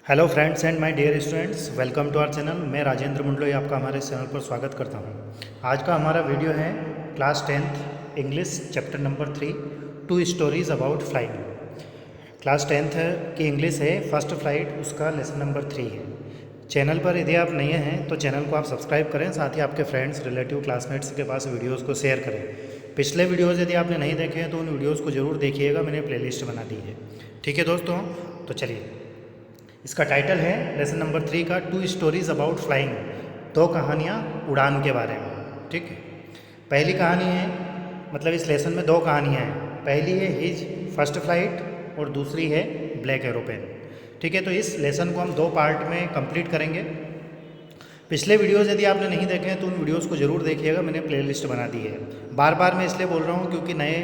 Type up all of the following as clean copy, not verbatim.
Hello friends and my dear students, welcome to our channel. मैं राजेंद्र मुंडलोई आपका हमारे channel पर स्वागत करता हूं। आज का हमारा वीडियो है class 10th English chapter number 3 two stories about flying. Class 10th की इंग्लिश है फर्स्ट फ्लाइट, उसका लेसन नंबर 3 है। चैनल पर यदि आप नए हैं तो चैनल को आप सब्सक्राइब करें, साथ ही आपके फ्रेंड्स रिलेटिव क्लासमेट्स के पास वीडियोज़ को शेयर करें। पिछले वीडियोज़ यदि आपने नहीं देखे हैं तो उन वीडियोज़ को ज़रूर देखिएगा, मैंने प्लेलिस्ट बना दी है। ठीक है दोस्तों, तो चलिए, इसका टाइटल है लेसन नंबर 3 का टू स्टोरीज अबाउट फ्लाइंग, दो कहानियाँ उड़ान के बारे में। ठीक है, पहली कहानी है, मतलब इस लेसन में दो कहानियाँ हैं। पहली है हिज फर्स्ट फ्लाइट और दूसरी है ब्लैक एरोप्लेन। ठीक है, तो इस लेसन को हम दो पार्ट में कंप्लीट करेंगे। पिछले वीडियोज़ यदि आपने नहीं देखे हैं तो उन वीडियोज़ को ज़रूर देखिएगा, मैंने प्लेलिस्ट बना दी है। बार बार मैं इसलिए बोल रहा हूँ क्योंकि नए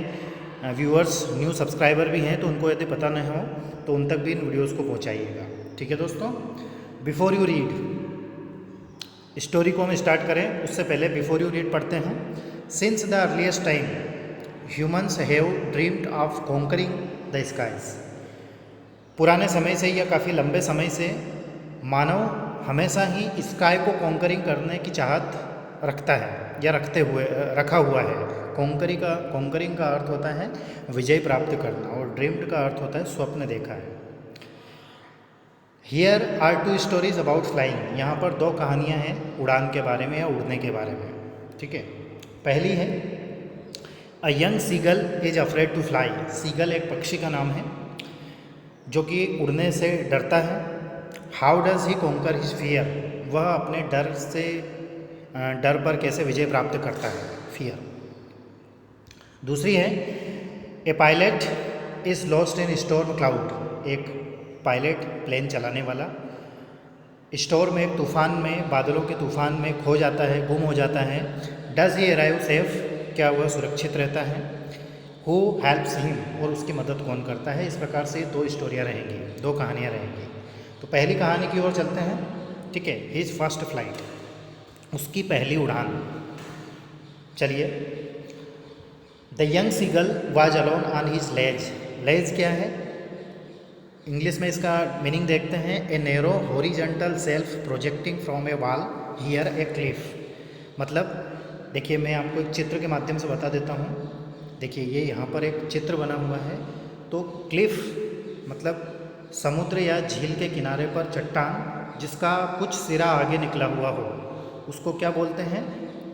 व्यूअर्स, न्यू सब्सक्राइबर भी हैं, तो उनको यदि पता नहीं हो तो उन तक भी इन वीडियोज़ को पहुँचाइएगा। ठीक है दोस्तों, बिफोर यू रीड स्टोरी को हम स्टार्ट करें उससे पहले बिफोर यू रीड पढ़ते हैं। Since the earliest time humans have dreamed of conquering the skies. पुराने समय से या काफ़ी लंबे समय से मानव हमेशा ही स्काई को कॉन्करिंग करने की चाहत रखता है या रखा हुआ है। कॉन्करिंग का अर्थ होता है विजय प्राप्त करना, और ड्रीम्ड का अर्थ होता है स्वप्न देखा है। Here are two stories about flying. यहाँ पर दो कहानियाँ हैं उड़ान के बारे में या उड़ने के बारे में। ठीक है, पहली है a young seagull is afraid to fly. Seagull एक पक्षी का नाम है जो कि उड़ने से डरता है। How does he conquer his fear. वह अपने डर पर कैसे विजय प्राप्त करता है, फियर। दूसरी है a pilot is lost in storm cloud. एक पायलट प्लेन चलाने वाला स्टॉर्म में, एक तूफान में, बादलों के तूफान में खो जाता है, गुम हो जाता है। Does he arrive safe. क्या वह सुरक्षित रहता है। हु हेल्प्स हिम, और उसकी मदद कौन करता है। इस प्रकार से दो स्टोरियाँ रहेंगी, दो कहानियाँ रहेंगी। तो पहली कहानी की ओर चलते हैं। ठीक है, हिज फर्स्ट फ्लाइट, उसकी पहली उड़ान। चलिए, the young seagull was alone on his ledge. Ledge क्या है, इंग्लिश में इसका मीनिंग देखते हैं। A narrow horizontal shelf projecting from a wall here a cliff. मतलब देखिए, मैं आपको एक चित्र के माध्यम से बता देता हूँ। देखिए, ये यहाँ पर एक चित्र बना हुआ है। तो क्लिफ मतलब समुद्र या झील के किनारे पर चट्टान जिसका कुछ सिरा आगे निकला हुआ हो, उसको क्या बोलते हैं,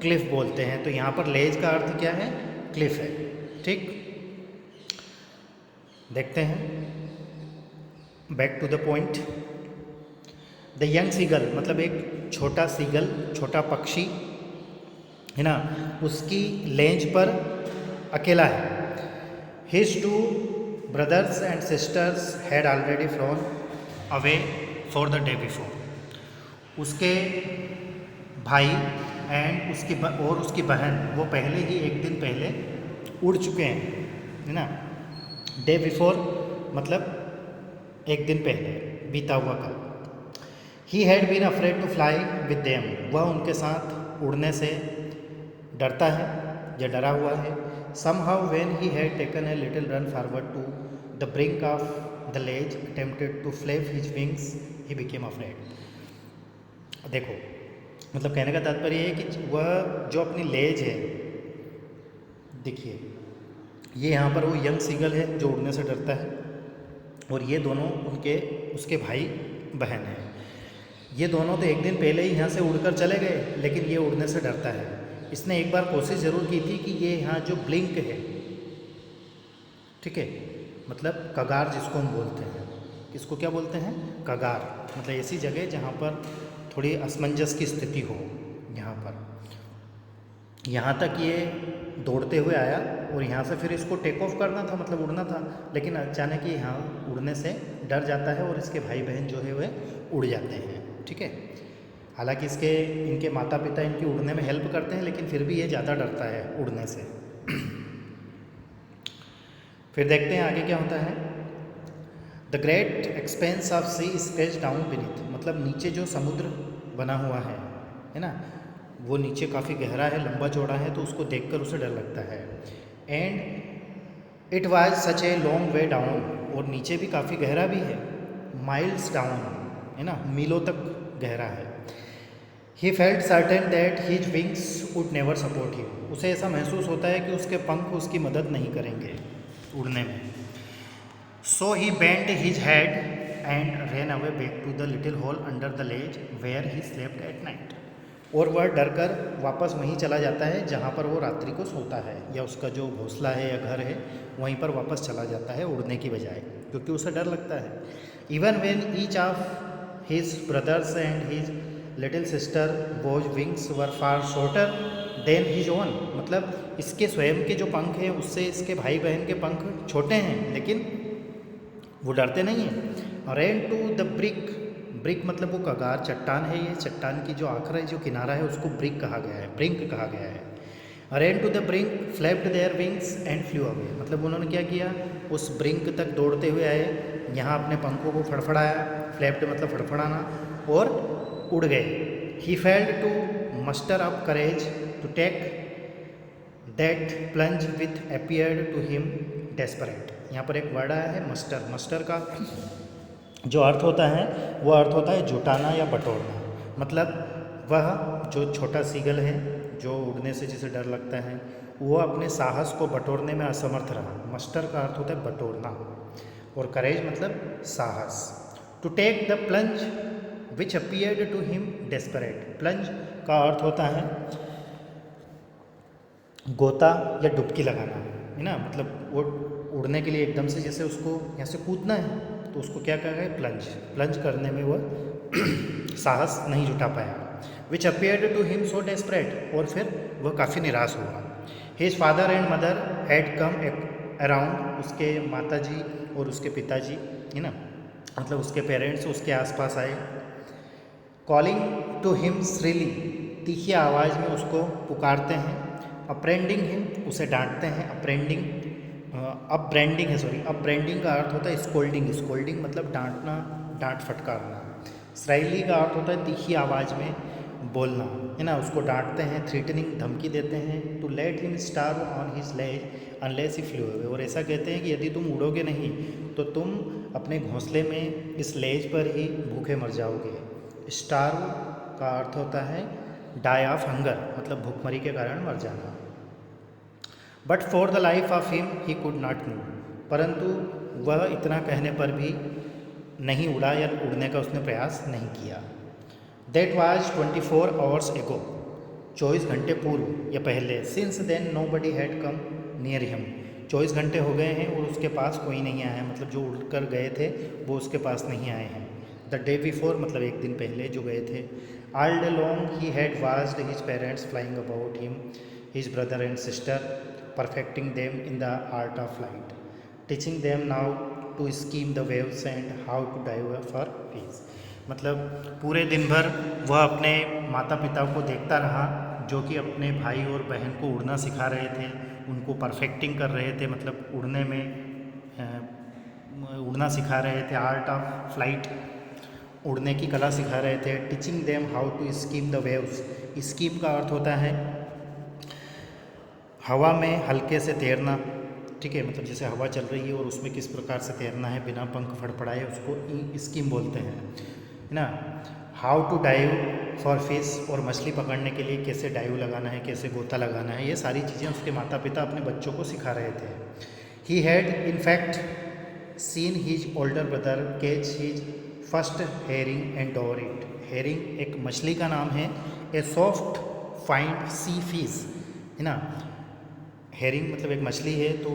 क्लिफ बोलते हैं। तो यहाँ पर लेज का अर्थ क्या है, क्लिफ है। ठीक, देखते हैं, back to the point. The young seagull मतलब एक छोटा सीगल, छोटा पक्षी है ना, उसकी लेंज पर अकेला है। His two brothers and sisters had already phloem away for the day before. उसके भाई एंड उसकी बहन वो पहले ही एक दिन पहले उड़ चुके हैं, है ना। डे बिफोर मतलब एक दिन पहले, बीता हुआ कल। He had been afraid to fly with them. वह उनके साथ उड़ने से डरता है या डरा हुआ है। Somehow when he had taken a little run forward to the brink of the ledge attempted to flap his wings he became afraid. देखो, मतलब कहने का तात्पर्य है कि वह जो अपनी लेज है, देखिए ये यहाँ पर वो यंग सीगल है जो उड़ने से डरता है, और ये दोनों उसके भाई बहन हैं। ये दोनों तो एक दिन पहले ही यहाँ से उड़कर चले गए, लेकिन ये उड़ने से डरता है। इसने एक बार कोशिश ज़रूर की थी कि ये यहाँ जो ब्लिंक है, ठीक है, मतलब कगार जिसको हम बोलते हैं, इसको क्या बोलते हैं, कगार। मतलब ऐसी जगह जहाँ पर थोड़ी असमंजस की स्थिति हो। यहाँ तक ये दौड़ते हुए आया और यहाँ से फिर इसको टेक ऑफ करना था, मतलब उड़ना था, लेकिन अचानक ये यहाँ उड़ने से डर जाता है और इसके भाई बहन जो है वे उड़ जाते हैं। ठीक है, हालांकि इनके माता पिता इनकी उड़ने में हेल्प करते हैं, लेकिन फिर भी ये ज़्यादा डरता है उड़ने से। फिर देखते हैं आगे क्या होता है। The great expanse of sea stretch down beneath. मतलब नीचे जो समुद्र बना हुआ है ना, वो नीचे काफ़ी गहरा है, लंबा चौड़ा है, तो उसको देखकर उसे डर लगता है। And it was such a long way down, और नीचे भी काफ़ी गहरा भी है। माइल्स डाउन है ना, मीलों तक गहरा है। He felt certain that his wings would never support him, उसे ऐसा महसूस होता है कि उसके पंख उसकी मदद नहीं करेंगे उड़ने में। So he bent his head and ran away back to the little hole under the ledge where he slept at night, और वह डरकर वापस वहीं चला जाता है जहाँ पर वो रात्रि को सोता है, या उसका जो घोंसला है या घर है वहीं पर वापस चला जाता है उड़ने की बजाय, क्योंकि उसे डर लगता है। Even when each of his brothers and his little sister whose wings were far shorter than his own, मतलब इसके स्वयं के जो पंख हैं उससे इसके भाई बहन के पंख छोटे हैं, लेकिन वो डरते नहीं हैं। Ran to the brick, brick मतलब वो कगार, चट्टान है, ये चट्टान की जो आखिर है, जो किनारा है, उसको ब्रिक कहा गया है, ब्रिंक कहा गया है। Ran to the brink flapped their wings and flew away, मतलब उन्होंने क्या किया, उस ब्रिंक तक दौड़ते हुए आए, यहाँ अपने पंखों को फड़फड़ाया, फ्लैप्ड मतलब फड़फड़ाना, और उड़ गए। He failed to muster up courage to take that plunge with appeared to him desperate. यहाँ पर एक वर्ड आया है मस्टर, मस्टर का जो अर्थ होता है वो अर्थ होता है जुटाना या बटोरना, मतलब वह जो छोटा सीगल है जो उड़ने से जिसे डर लगता है वो अपने साहस को बटोरने में असमर्थ रहा। मस्टर का अर्थ होता है बटोरना, और करेज मतलब साहस। To take the plunge which appeared to him desperate, plunge का अर्थ होता है गोता या डुबकी लगाना, है ना, मतलब वो उड़ने के लिए एकदम से जैसे उसको यहाँ से कूदना है तो उसको क्या कहा गया, प्लंज। प्लंज करने में वह साहस नहीं जुटा पाया। Which appeared to him so desperate, और फिर वह काफ़ी निराश हुआ। His father and mother had come around, उसके माता जी और उसके पिताजी, है ना, मतलब उसके पेरेंट्स उसके आसपास आए। कॉलिंग टू हिम श्रीली, तीखी आवाज़ में उसको पुकारते हैं। अप्रेंडिंग हिम, उसे डांटते हैं। अप्रेंडिंग अपब्रांडिंग है, सॉरी, अपब्रांडिंग का अर्थ होता है स्कोल्डिंग, स्कोल्डिंग मतलब डांटना, डांट फटकारना। श्राइली का अर्थ होता है तीखी आवाज़ में बोलना, है ना, उसको डांटते हैं। थ्रेटनिंग, धमकी देते हैं। To let him starve on his ledge unless he flew away, और ऐसा कहते हैं कि यदि तुम उड़ोगे नहीं तो तुम अपने घोंसले में इस लेज पर ही भूखे मर जाओगे। स्टार्व का अर्थ होता है डाई ऑफ हंगर, मतलब भूखमरी के कारण मर जाना। But for the life of him he could not move, परंतु वह इतना कहने पर भी नहीं उड़ा या उड़ने का उसने प्रयास नहीं किया। दैट वाज 24 आवर्स एगो, 24 घंटे पूर्व या पहले। Since then nobody had come near him, 24 घंटे हो गए हैं और उसके पास कोई नहीं आया है, मतलब जो उड़कर गए थे वो उसके पास नहीं आए हैं। द डे बिफोर मतलब एक दिन पहले जो गए थे। All day long he had watched his parents flying about him, his brother and sister, perfecting them in the art of flight, teaching them now to skim the waves and how to dive for fish, मतलब पूरे दिन भर वह अपने माता पिता को देखता रहा जो कि अपने भाई और बहन को उड़ना सिखा रहे थे, उनको परफेक्टिंग कर रहे थे, मतलब उड़ने में उड़ना सिखा रहे थे। आर्ट ऑफ फ्लाइट, उड़ने की कला सिखा रहे थे। Teaching them how to skim the waves, skim का अर्थ होता है हवा में हल्के से तैरना, ठीक है, मतलब जैसे हवा चल रही है और उसमें किस प्रकार से तैरना है बिना पंख फड़फड़ाए, उसको स्कीम बोलते हैं, है ना। How to dive for fish, और मछली पकड़ने के लिए कैसे डाइव लगाना है, कैसे गोता लगाना है, ये सारी चीज़ें उसके माता पिता अपने बच्चों को सिखा रहे थे। He had in fact seen his older brother catch his first herring and devour it. Herring एक मछली का नाम है, a soft find sea fish, है ना। हेरिंग मतलब एक मछली है, तो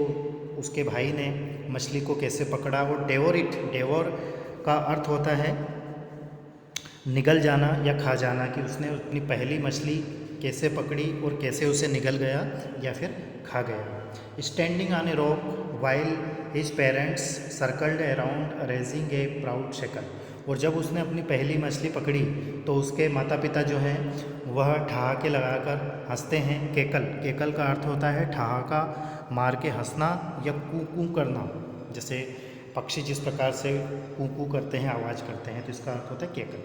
उसके भाई ने मछली को कैसे पकड़ा। वो डेवोर इट, डेवोर का अर्थ होता है निगल जाना या खा जाना, कि उसने अपनी पहली मछली कैसे पकड़ी और कैसे उसे निगल गया या फिर खा गया। Standing on a rock while his parents circled around raising A proud shackle, और जब उसने अपनी पहली मछली पकड़ी तो उसके माता पिता जो हैं वह ठहाके लगाकर हंसते हैं। केकल, केकल का अर्थ होता है ठहाका मार के हंसना या कू कू करना, जैसे पक्षी जिस प्रकार से कू कू करते हैं, आवाज़ करते हैं, तो इसका अर्थ होता है केकल,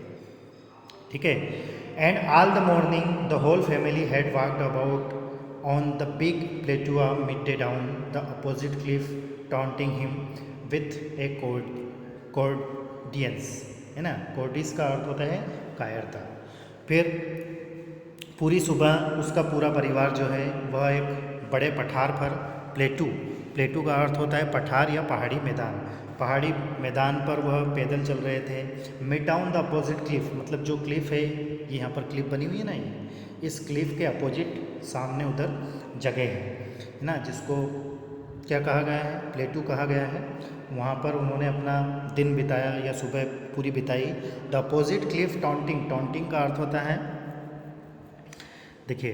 ठीक है। And all the morning the whole family had walked about on the big plateau midday down the opposite cliff taunting him with a cowardice, है ना। कोर्टिस का अर्थ होता है कायरता। फिर पूरी सुबह उसका पूरा परिवार जो है वह एक बड़े पठार पर प्लेटू, प्लेटू का अर्थ होता है पठार या पहाड़ी मैदान, पहाड़ी मैदान पर वह पैदल चल रहे थे। Mid down the opposite Cliff, मतलब जो क्लिफ है, ये यहाँ पर क्लिफ बनी हुई है ना, ये इस क्लिफ के अपोजिट सामने उधर जगह है ना, जिसको क्या कहा गया है, प्लेटू कहा गया है। वहाँ पर उन्होंने अपना दिन बिताया या सुबह पूरी बिताई। The opposite cliff taunting, taunting का अर्थ होता है, देखिए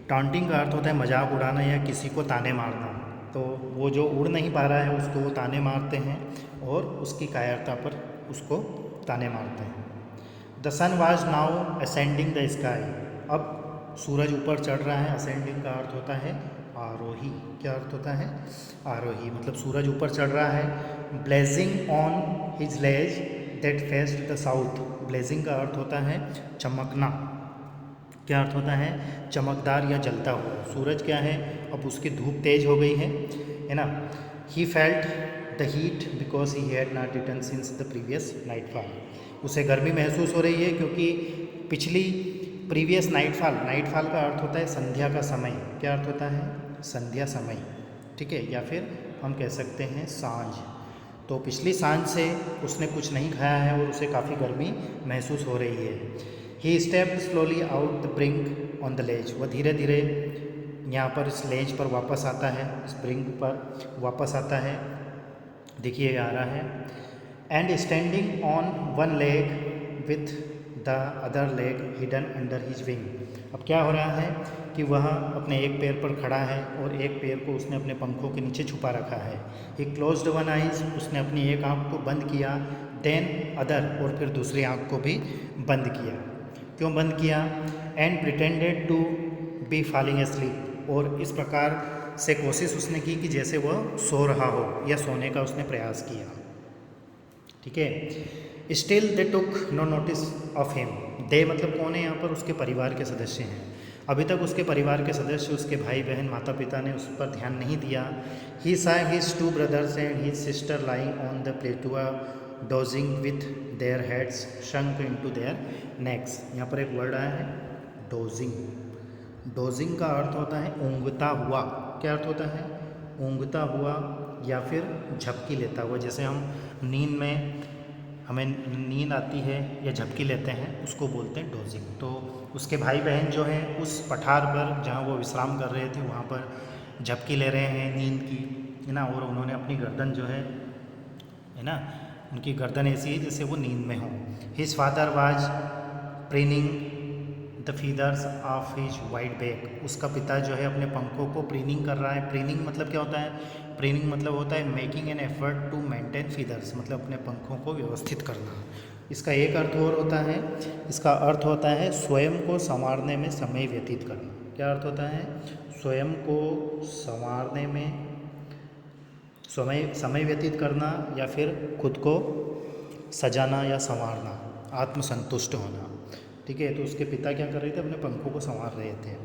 टॉन्टिंग का अर्थ होता है मजाक उड़ाना या किसी को ताने मारना। तो वो जो उड़ नहीं पा रहा है उसको वो ताने मारते हैं और उसकी कायरता पर उसको ताने मारते हैं। The sun was now ascending the sky, अब सूरज ऊपर चढ़ रहा है। असेंडिंग का अर्थ होता है आरोही, क्या अर्थ होता है, आरोही, मतलब सूरज ऊपर चढ़ रहा है। Blazing on his ledge that faced the south, blazing का अर्थ होता है चमकना, क्या अर्थ होता है, चमकदार या जलता हुआ। सूरज क्या है, अब उसकी धूप तेज हो गई है ना। He felt the heat because he had not eaten since the previous nightfall, उसे गर्मी महसूस हो रही है क्योंकि पिछली प्रीवियस नाइटफॉल, नाइटफॉल का अर्थ होता है संध्या का समय, क्या अर्थ होता है, संध्या समय, ठीक है, या फिर हम कह सकते हैं सांझ। तो पिछली सांझ से उसने कुछ नहीं खाया है और उसे काफ़ी गर्मी महसूस हो रही है। He stepped slowly out the brink on the ledge, वह धीरे धीरे यहाँ पर इस लेज पर वापस आता है, इस ब्रिंक पर वापस आता है, देखिए आ रहा है। And standing on one leg with the other leg hidden under his wing, अब क्या हो रहा है कि वह अपने एक पैर पर खड़ा है और एक पैर को उसने अपने पंखों के नीचे छुपा रखा है। ही क्लोज्ड वन आइज, उसने अपनी एक आँख को बंद किया। देन अदर, और फिर दूसरी आँख को भी बंद किया। क्यों बंद किया? And pretended to be falling asleep, और इस प्रकार से कोशिश उसने की कि जैसे वह सो रहा हो या सोने का उसने प्रयास किया, ठीक है। Still they took no notice of him, they मतलब कौन है यहाँ पर, उसके परिवार के सदस्य हैं। अभी तक उसके परिवार के सदस्य, उसके भाई बहन माता पिता ने उस पर ध्यान नहीं दिया। He saw his two brothers and his sister lying on the plateau dozing with their heads sunk into their necks, यहाँ पर एक वर्ड आया है डोजिंग। डोजिंग का अर्थ होता है ऊँघता हुआ, क्या अर्थ होता है, ऊँघता हुआ या फिर झपकी लेता हुआ। जैसे हम नींद में, हमें नींद आती है या झपकी लेते हैं, उसको बोलते हैं डोजिंग। तो उसके भाई बहन जो हैं उस पठार पर जहाँ वो विश्राम कर रहे थे वहाँ पर झपकी ले रहे हैं नींद की, है ना, और उन्होंने अपनी गर्दन जो है ना, उनकी गर्दन ऐसी है जैसे वो नींद में हो। His father was preening the feathers of his white back, उसका पिता जो है अपने पंखों को प्रीनिंग कर रहा है। प्रीनिंग मतलब क्या होता है, प्रीनिंग मतलब होता है making an effort to maintain feathers, मतलब अपने पंखों को व्यवस्थित करना। इसका एक अर्थ और होता है, इसका अर्थ होता है स्वयं को संवारने में समय व्यतीत करना। क्या अर्थ होता है, स्वयं को संवारने में समय व्यतीत करना या फिर खुद को सजाना या संवारना, आत्मसंतुष्ट होना, ठीक है। तो उसके पिता क्या कर रहे थे, अपने पंखों को संवार रहे थे।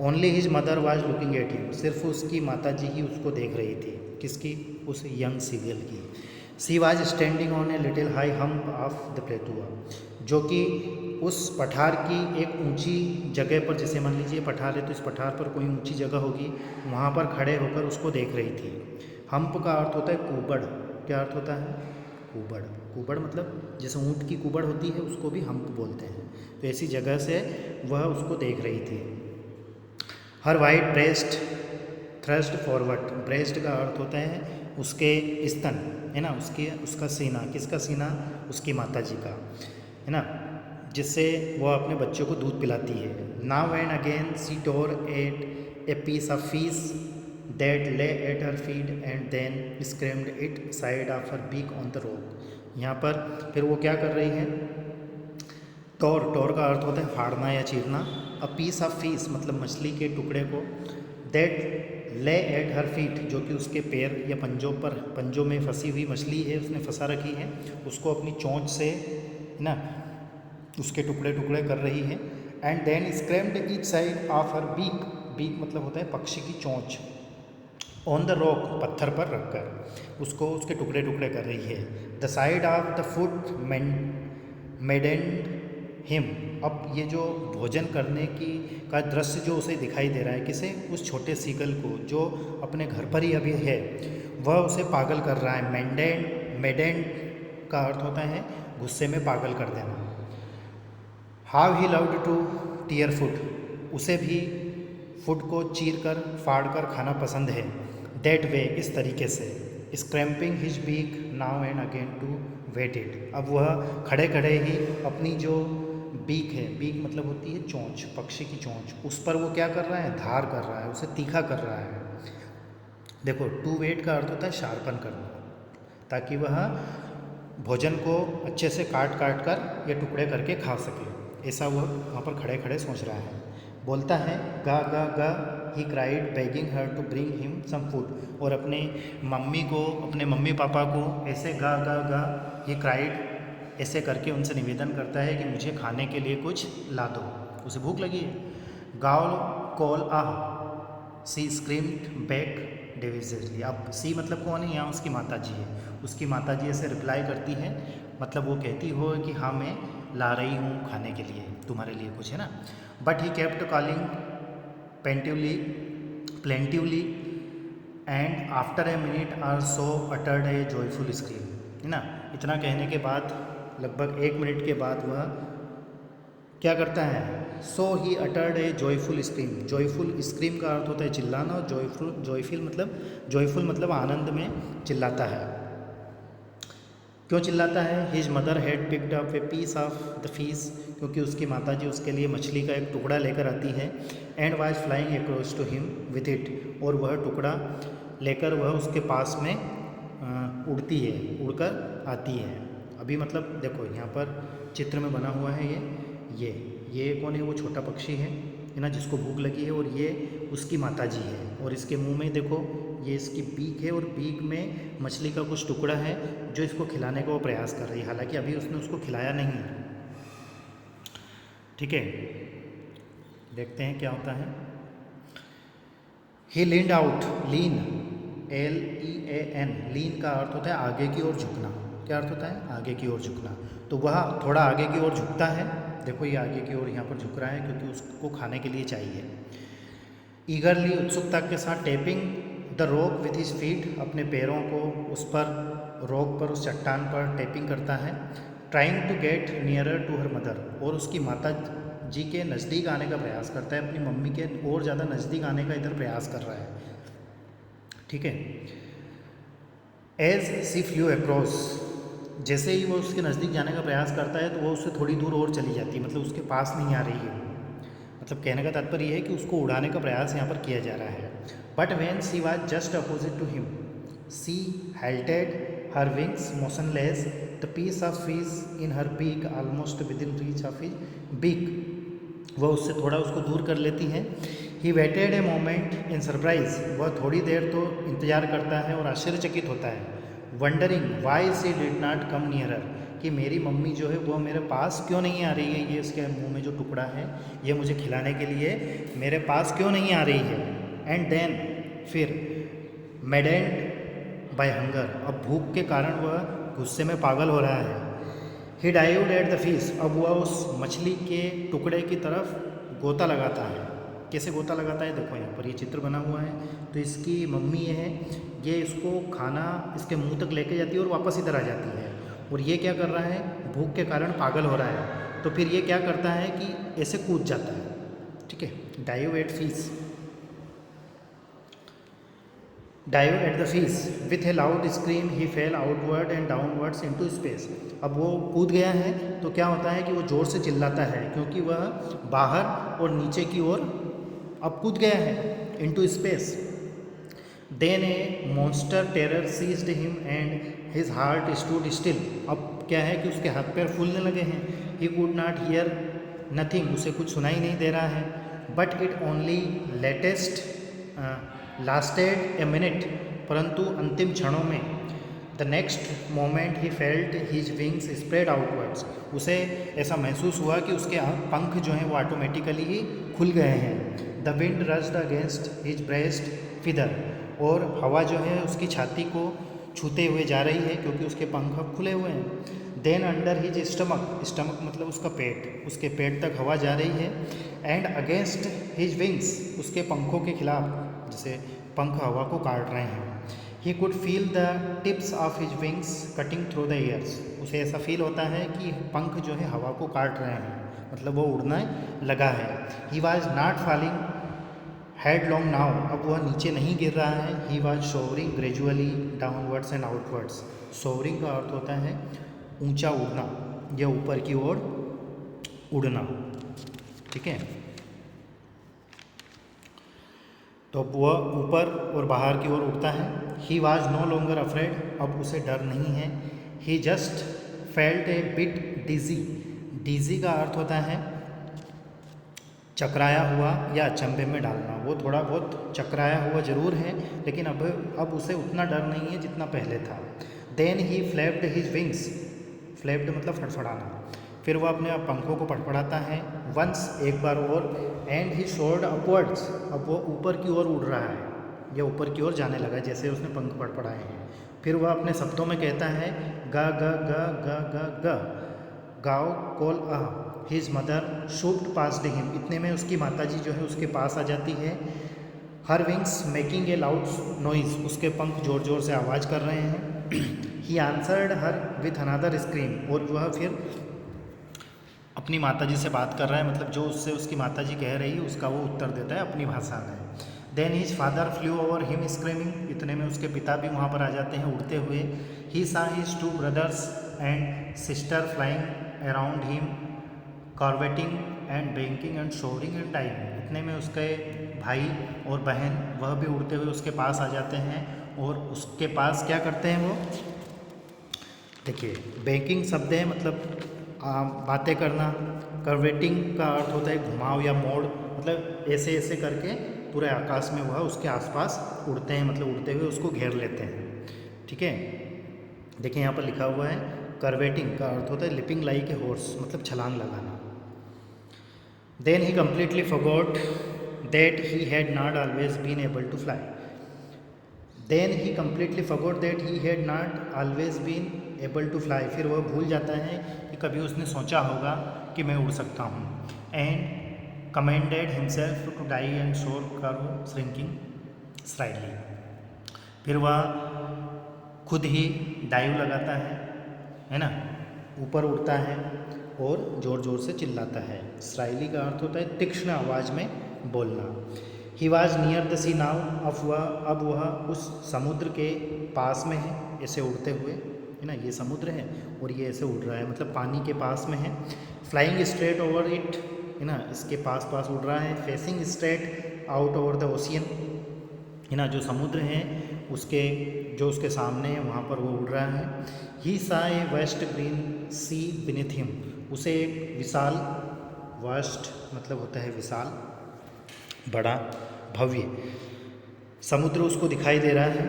Only his mother was looking at him, सिर्फ उसकी माता जी ही उसको देख रही थी। किसकी? उस यंग सीगल की। She was standing on a little high hump of the plateau, जो कि उस पठार की एक ऊंची जगह पर, जैसे मान लीजिए पठार है तो इस पठार पर कोई ऊंची जगह होगी, वहाँ पर खड़े होकर उसको देख रही थी। हम्प का अर्थ होता है कुबड़, क्या अर्थ होता है, कुबड़। कुबड़ मतलब जैसे ऊँट की कुबड़ होती है उसको भी हम्प बोलते हैं। तो ऐसी जगह से वह उसको देख रही थी। Her white breast thrust forward, breast का अर्थ होता है उसके स्तन, है ना, उसका सीना। किसका सीना? उसकी माता जी का, है ना, जिससे वह अपने बच्चों को दूध पिलाती है। Now and again she tore at a piece of fish that lay at her feet and then scraped it side of her beak on the rock. यहाँ पर फिर वो क्या कर रही है, टोर का अर्थ होता है फाड़ना या चीरना। अ पीस ऑफ फिश मतलब मछली के टुकड़े को, that lay at her feet जो कि उसके पैर या पंजों में फंसी हुई मछली है, उसने फंसा रखी है, उसको अपनी चोंच से ना उसके टुकड़े टुकड़े कर रही है। And then scraped each side of her beak, beak मतलब होता है पक्षी की चोंच। ऑन द रॉक पत्थर पर रखकर उसको उसके टुकड़े टुकड़े कर रही है। The side of the foot maddened him. अब ये जो भोजन करने की का दृश्य जो उसे दिखाई दे रहा है, किसे, उस छोटे सीगल को जो अपने घर पर ही अभी है, वह उसे पागल कर रहा है। मेडेंड का अर्थ होता है गुस्से में पागल कर देना। How he loved to tear food, उसे भी फूड को चीर कर फाड़ कर खाना पसंद है। दैट वे, इस तरीके से। Scraping his beak now and again to whet it, अब वह खड़े खड़े ही अपनी जो बीक है, बीक मतलब होती है चोंच, पक्षी की चोंच, उस पर वो क्या कर रहा है, धार कर रहा है, उसे तीखा कर रहा है। देखो, टू वेट का अर्थ होता है शार्पन करना, ताकि वह भोजन को अच्छे से काट काट कर या टुकड़े करके खा सके, ऐसा वह वहाँ पर खड़े खड़े सोच रहा है। बोलता है गा गा गा, he cried begging her to bring him some food, और अपने मम्मी को, अपने मम्मी पापा को ऐसे गा गा गा, ही क्राइड ऐसे करके उनसे निवेदन करता है कि मुझे खाने के लिए कुछ ला दो, उसे भूख लगी है। गाओ कॉल आह, सी स्क्रीम्ड बैक डिविजली। अब सी मतलब कौन है, यहाँ उसकी माता जी है। उसकी माता जी ऐसे रिप्लाई करती है, मतलब वो कहती हो कि हाँ मैं ला रही हूँ खाने के लिए, तुम्हारे लिए कुछ, है ना। But he kept calling plaintively and after a minute or so uttered a joyful scream, है ना। इतना कहने के बाद लगभग 1 मिनट के बाद वह क्या करता है, so he uttered a joyful scream. Joyful scream का अर्थ होता है चिल्लाना, और जॉयफुल मतलब आनंद में चिल्लाता है। क्यों चिल्लाता है, his mother had picked up a piece of the fish, क्योंकि उसकी माता जी उसके लिए मछली का एक टुकड़ा लेकर आती है। And was flying across to him with it, और वह टुकड़ा लेकर वह उसके पास में उड़ती है, उड़कर आती है। अभी मतलब देखो यहाँ पर चित्र में बना हुआ है ये कौन है, वो छोटा पक्षी है ना, जिसको भूख लगी है, और ये उसकी माता जी है। और इसके मुंह में देखो, ये इसकी बीक है, और बीक में मछली का कुछ टुकड़ा है जो इसको खिलाने का वो प्रयास कर रही है, हालांकि अभी उसने उसको खिलाया नहीं है। ठीक है, देखते हैं क्या होता है। ही लीन्ड आउट, लीन LEAN, लीन का अर्थ होता है आगे की ओर झुकना। क्या अर्थ होता है, आगे की ओर झुकना। तो वह थोड़ा आगे की ओर झुकता है, देखो ये आगे की ओर यहाँ पर झुक रहा है क्योंकि उसको खाने के लिए चाहिए। ईगरली, उत्सुकता के साथ, tapping the rock with his feet, अपने पैरों को उस पर, रॉक पर, उस चट्टान पर टैपिंग करता है। Trying to get nearer to her mother, और उसकी माता जी के नज़दीक आने का प्रयास करता है, अपनी मम्मी के और ज़्यादा नज़दीक आने का इधर प्रयास कर रहा है। ठीक है। एज सी फ्लू अक्रॉस, जैसे ही वो उसके नज़दीक जाने का प्रयास करता है तो वो उससे थोड़ी दूर और चली जाती है, मतलब उसके पास नहीं आ रही है। मतलब कहने का तात्पर्य यह है कि उसको उड़ाने का प्रयास यहाँ पर किया जा रहा है। But when she was just opposite to him, she halted her wings motionless, the piece of fish in her beak almost within reach of his beak, वह उससे थोड़ा उसको दूर कर लेती है। He waited a moment in surprise, वह थोड़ी देर तो इंतज़ार करता है और आश्चर्यचकित होता है। Wondering why she did not come nearer, कि मेरी मम्मी जो है वो मेरे पास क्यों नहीं आ रही है, ये इसके मुंह में जो टुकड़ा है ये मुझे खिलाने के लिए मेरे पास क्यों नहीं आ रही है। एंड देन, फिर, मेडेंड बाय हंगर, अब भूख के कारण वह गुस्से में पागल हो रहा है। ही डाइव्ड एट द फिश, अब वह उस मछली के टुकड़े की तरफ गोता लगाता है। कैसे गोता लगाता है, देखो यहाँ पर ये चित्र बना हुआ है। तो इसकी मम्मी ये है, ये इसको खाना इसके मुंह तक लेके जाती है और वापस इधर आ जाती है, और ये क्या कर रहा है, भूख के कारण पागल हो रहा है। तो फिर ये क्या करता है कि ऐसे कूद जाता है। ठीक है, dive at the fish with A loud scream he fail outward and downwards into space. अब वो कूद गया है तो क्या होता है कि वो ज़ोर से चिल्लाता है, क्योंकि वह बाहर और नीचे की ओर अब कूद गया है, into space. Then a monster terror seized him and his heart stood still. अब क्या है कि उसके हाथ पैर फूलने लगे हैं। He could not here nothing, उसे कुछ सुनाई नहीं दे रहा है। But it only lasted a minute, परंतु अंतिम क्षणों में, the next moment he felt his wings spread outwards, उसे ऐसा महसूस हुआ कि उसके पंख जो हैं वो ऑटोमेटिकली ही खुल गए हैं। The wind rushed against his breast feather, और हवा जो है उसकी छाती को छूते हुए जा रही है क्योंकि उसके पंख अब खुले हुए हैं। Then under his stomach, stomach मतलब उसका पेट, उसके पेट तक हवा जा रही है। एंड अगेंस्ट हिज विंग्स, उसके पंखों के खिलाफ, जैसे पंख हवा को काट रहे हैं। He could feel the tips of his wings cutting through the airs, उसे ऐसा फील होता है कि पंख जो है हवा को काट रहे हैं, मतलब वो उड़ने लगा है। He was not falling headlong now, अब वह नीचे नहीं गिर रहा है। He was soaring gradually downwards and outwards, soaring का अर्थ होता है ऊंचा उड़ना या ऊपर की ओर उड़ना, ठीक है। तो वह ऊपर और बाहर की ओर उड़ता है। He was no longer afraid, अब उसे डर नहीं है। He just felt a bit dizzy, dizzy का अर्थ होता है चकराया हुआ या अचंभे में डालना, वो थोड़ा बहुत चकराया हुआ ज़रूर है, लेकिन अब उसे उतना डर नहीं है जितना पहले था। Then he flapped his wings, flapped मतलब फड़फड़ाना, फिर वह अपने पंखों को फड़फड़ाता है। वंस, एक बार और। एंड ही सोर्ड अपवर्ड्स, अब वो ऊपर की ओर उड़ रहा है या ऊपर की ओर जाने लगा जैसे उसने पंख फड़फड़ाए हैं। फिर वह अपने शब्दों में कहता है गा गा गा गा गा गा, गाओ कॉल आ। हिज मदर शूप्ड पास हिम, इतने में उसकी माताजी जो है उसके पास आ जाती है। हर wings making a loud noise, उसके पंख ज़ोर ज़ोर से आवाज़ कर रहे हैं। He answered her with another scream, और वह फिर अपनी माताजी से बात कर रहा है, मतलब जो उससे उसकी माताजी कह रही है उसका वो उत्तर देता है अपनी भाषा में। Then his father flew over him screaming, इतने में उसके पिता भी वहाँ पर आ जाते हैं उड़ते हुए। He saw his 2 brothers and sister flying around him curveting and banking and soaring and time, इतने में उसके भाई और बहन वह भी उड़ते हुए उसके पास आ जाते हैं और उसके पास क्या करते हैं वो, देखिए बैंकिंग शब्द है मतलब बातें करना, कर्वेटिंग का अर्थ होता है घुमाव या मोड़, मतलब ऐसे ऐसे करके पूरे आकाश में वह उसके आसपास उड़ते हैं, मतलब उड़ते हुए उसको घेर लेते हैं, ठीक है। देखिए यहाँ पर लिखा हुआ है कर्वेटिंग का अर्थ होता है लिपिंग लाइक ए हॉर्स, मतलब छलांग लगाना। Then he completely forgot that he had not always been able to fly, then he completely forgot that he had not always been able to fly, फिर वह भूल जाता है कि कभी उसने सोचा होगा कि मैं उड़ सकता हूँ। And commanded himself to dive and soar curve shrieking slightly, फिर वह खुद ही डाइव लगाता है ना, ऊपर उड़ता है और ज़ोर ज़ोर से चिल्लाता है। स्राइली का अर्थ होता है तीक्ष्ण आवाज़ में बोलना। He was near the sea now, अब वह उस समुद्र के पास में है, ऐसे उड़ते हुए, है ना, ये समुद्र है और ये ऐसे उड़ रहा है, मतलब पानी के पास में है। फ्लाइंग स्ट्रेट ओवर इट, है ना, इसके पास पास उड़ रहा है। Facing straight out over the ocean, है ना, जो समुद्र है उसके जो उसके सामने है वहाँ पर वो उड़ रहा है। ही सा ए वेस्ट ग्रीन सी बीनीथ हिम, उसे एक विशाल, वास्ट मतलब होता है विशाल, बड़ा, भव्य समुद्र उसको दिखाई दे रहा है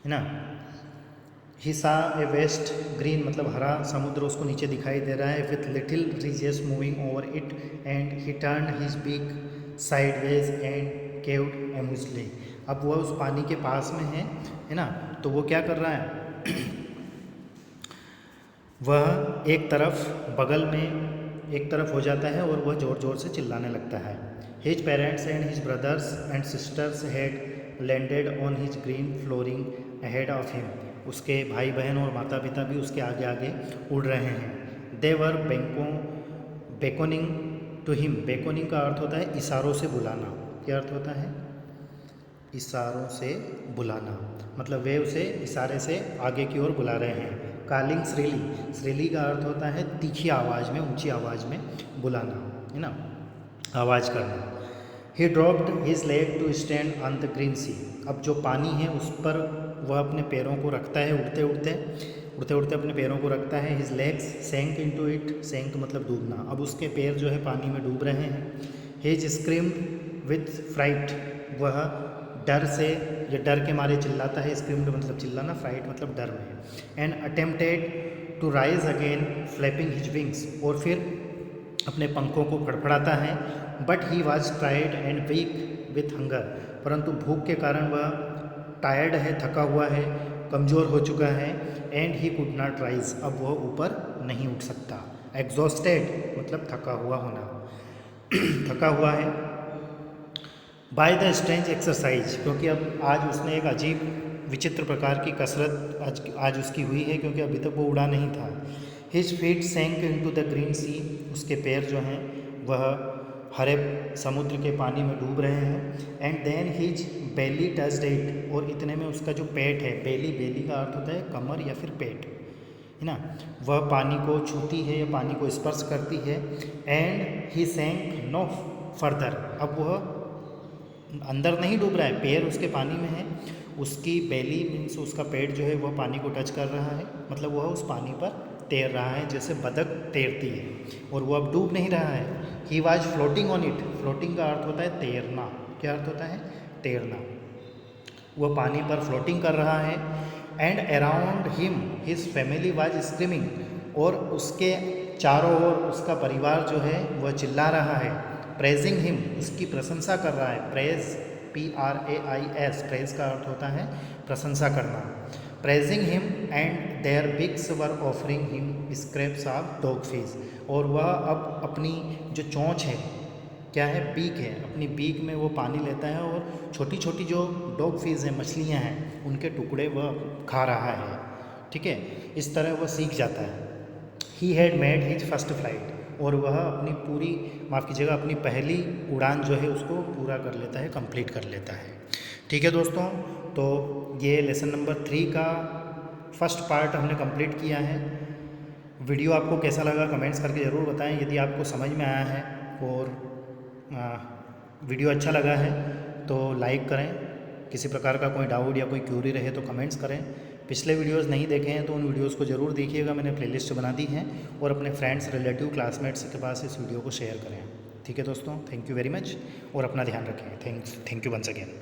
ना। ही सा ए वेस्ट ग्रीन मतलब हरा समुद्र उसको नीचे दिखाई दे रहा है। With little ridges moving over it and he turn his beak sideways and cawed amusedly, अब वह उस पानी के पास में है ना, तो वो क्या कर रहा है वह एक तरफ बगल में एक तरफ हो जाता है और वह ज़ोर ज़ोर से चिल्लाने लगता है। His parents and his brothers and sisters had landed on his green flooring ahead of him, उसके भाई बहन और माता पिता भी उसके आगे आगे उड़ रहे हैं। दे वर बेकोनिंग टू हिम, बेकोनिंग का अर्थ होता है इशारों से बुलाना। क्या अर्थ होता है? इशारों से बुलाना, मतलब वे उसे इशारे से आगे की ओर बुला रहे हैं। कॉलिंग श्रीली, श्रीली का अर्थ होता है तीखी आवाज़ में, ऊंची आवाज़ में बुलाना, है ना, आवाज़ करना। He dropped his leg to stand on the green sea, अब जो पानी है उस पर वह अपने पैरों को रखता है, उड़ते उड़ते अपने पैरों को रखता है। हिज लेग्स सैंक इनटू इट, सैंक मतलब डूबना, अब उसके पैर जो है पानी में डूब रहे हैं। हिज स्क्रीम्ड विथ फ्राइट, वह डर से या डर के मारे चिल्लाता है। स्क्रीम्ड मतलब चिल्लाना, फ्राइट मतलब डर में। And attempted to rise again flapping his wings, और फिर अपने पंखों को फड़फड़ाता है। But he was tired and weak with hunger, परंतु भूख के कारण वह टायर्ड है, थका हुआ है, कमज़ोर हो चुका है। And he could not rise, अब वह ऊपर नहीं उठ सकता। एग्जॉस्टेड मतलब थका हुआ होना, थका हुआ है। बाय द स्ट्रेंज एक्सरसाइज, क्योंकि अब आज उसने एक अजीब विचित्र प्रकार की कसरत आज उसकी हुई है, क्योंकि अभी तक वो उड़ा नहीं था। His feet sank into the green sea, उसके पैर जो हैं वह हरे समुद्र के पानी में डूब रहे हैं। And then his belly touched it, और इतने में उसका जो पेट है, बेली, बेली का अर्थ होता है कमर या फिर पेट, है ना, वह पानी को छूती है या पानी को स्पर्श करती है। एंड ही सैंक नो फर्दर, अब वह अंदर नहीं डूब रहा है, पैर उसके पानी में है, उसकी बेली मीन्स उसका पेट जो है वह पानी को टच कर रहा है, मतलब वह उस पानी पर तैर रहा है जैसे बतख तैरती है, और वो अब डूब नहीं रहा है। He was floating on it, floating का अर्थ होता है तैरना। क्या अर्थ होता है? तैरना। वह पानी पर फ्लोटिंग कर रहा है। And around him his family was screaming, और उसके चारों ओर उसका परिवार जो है वह चिल्ला रहा है। प्रेजिंग हिम, उसकी प्रशंसा कर रहा है। प्रेज, PRAIS, प्रेज का अर्थ होता है प्रशंसा करना। Praising him and their beaks were offering him scraps of dogfish, और वह अब अपनी जो चोंच है, क्या है, बीक है, अपनी बीक में वो पानी लेता है और छोटी छोटी जो डॉग फिश हैं, मछलियाँ हैं, उनके टुकड़े वह खा रहा है। ठीक है, इस तरह वह सीख जाता है। He had made his first flight, और वह अपनी पूरी, माफ़ कीजिएगा, अपनी पहली उड़ान जो है उसको पूरा कर लेता है, कंप्लीट कर लेता है। ठीक है दोस्तों, तो ये लेसन नंबर 3 का फर्स्ट पार्ट हमने कंप्लीट किया है। वीडियो आपको कैसा लगा कमेंट्स करके ज़रूर बताएं। यदि आपको समझ में आया है और वीडियो अच्छा लगा है तो लाइक करें। किसी प्रकार का कोई डाउट या कोई क्यूरी रहे तो कमेंट्स करें। पिछले वीडियोस नहीं देखे हैं तो उन वीडियोस को ज़रूर देखिएगा, मैंने प्लेलिस्ट बना दी है, और अपने फ्रेंड्स, रिलेटिव, क्लासमेट्स के पास इस वीडियो को शेयर करें। ठीक है दोस्तों, थैंक यू वेरी मच, और अपना ध्यान रखें। Thank you once again.